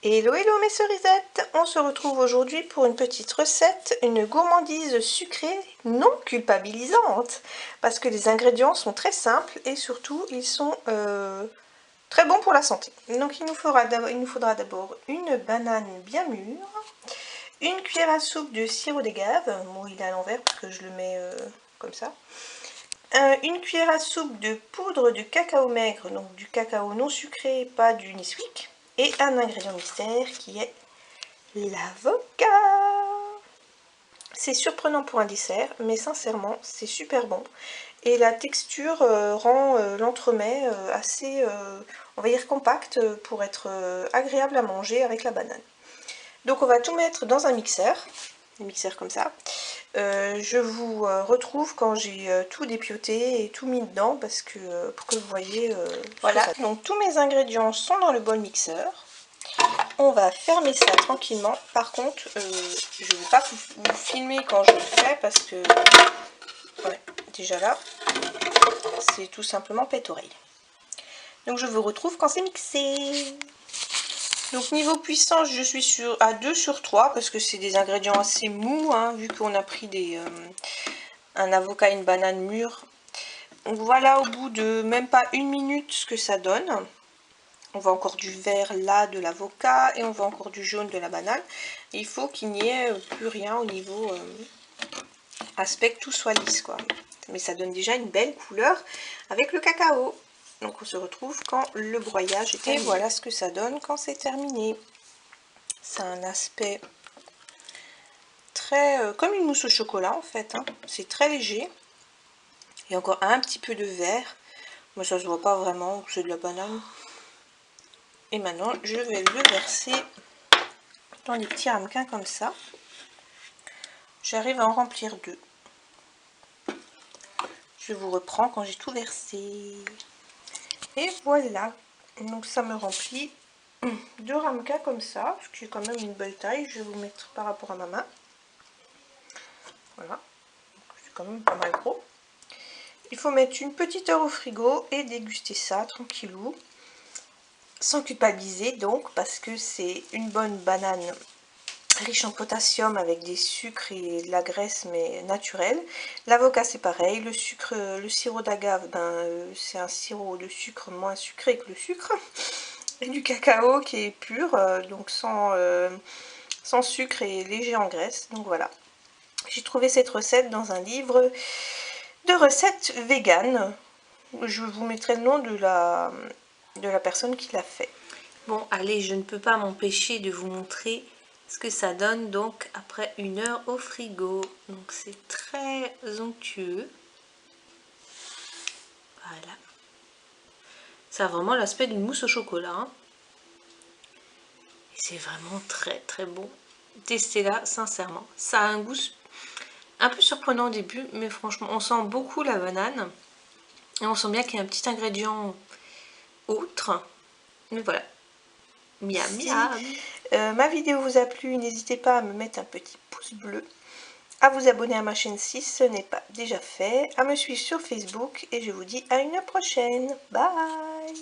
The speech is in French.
Hello hello mes cerisettes, on se retrouve aujourd'hui pour une petite recette, une gourmandise sucrée non culpabilisante parce que les ingrédients sont très simples et surtout ils sont très bons pour la santé. Donc il nous faudra d'abord une banane bien mûre, une cuillère à soupe de sirop d'agave, bon il est à l'envers parce que je le mets comme ça, une cuillère à soupe de poudre de cacao maigre, donc du cacao non sucré, pas du Nesquik, et un ingrédient mystère qui est l'avocat. C'est surprenant pour un dessert, mais sincèrement, c'est super bon. Et la texture rend l'entremets assez, on va dire, compact pour être agréable à manger avec la banane. Donc on va tout mettre dans un mixeur comme ça. Je vous retrouve quand j'ai tout dépioté et tout mis dedans parce que pour que vous voyez voilà. Donc tous mes ingrédients sont dans le bol mixeur. On va fermer ça tranquillement. Par contre, je ne vais pas vous filmer quand je le fais parce que ouais, déjà là, c'est tout simplement pète-oreille. Donc je vous retrouve quand c'est mixé. Donc niveau puissance, je suis à 2 sur 3 parce que c'est des ingrédients assez mous, hein, vu qu'on a pris un avocat et une banane mûre. Donc voilà, au bout de même pas une minute ce que ça donne. On voit encore du vert là de l'avocat et on voit encore du jaune de la banane. Il faut qu'il n'y ait plus rien au niveau aspect, que tout soit lisse quoi. Mais ça donne déjà une belle couleur avec le cacao. Donc on se retrouve quand le broyage est terminé. Et voilà ce que ça donne quand c'est terminé. C'est un aspect très comme une mousse au chocolat en fait, hein. C'est très léger. Il y a encore un petit peu de vert, mais ça se voit pas vraiment, c'est de la banane. Et maintenant je vais le verser dans des petits ramequins comme ça. J'arrive à en remplir 2. Je vous reprends quand j'ai tout versé. Et voilà, donc ça me remplit 2 ramequins comme ça, ce qui est quand même une belle taille. Je vais vous mettre par rapport à ma main. Voilà, c'est quand même pas mal gros. Il faut mettre une petite heure au frigo et déguster ça tranquillou, sans culpabiliser donc, parce que c'est une bonne banane riche en potassium avec des sucres et de la graisse mais naturelle. L'avocat c'est pareil, le sucre, le sirop d'agave, c'est un sirop de sucre moins sucré que le sucre. Et du cacao qui est pur, donc sans sucre et léger en graisse. Donc voilà. J'ai trouvé cette recette dans un livre de recettes véganes. Je vous mettrai le nom de la personne qui l'a fait. Bon, allez, je ne peux pas m'empêcher de vous montrer ce que ça donne donc après 1 heure au frigo. Donc c'est très onctueux. Voilà. Ça a vraiment l'aspect d'une mousse au chocolat, hein. Et c'est vraiment très très bon. Testez-la sincèrement. Ça a un goût un peu surprenant au début, mais franchement, on sent beaucoup la banane. Et on sent bien qu'il y a un petit ingrédient autre. Mais voilà. Miam miam. Ma vidéo vous a plu, n'hésitez pas à me mettre un petit pouce bleu, à vous abonner à ma chaîne si ce n'est pas déjà fait, à me suivre sur Facebook et je vous dis à une prochaine. Bye!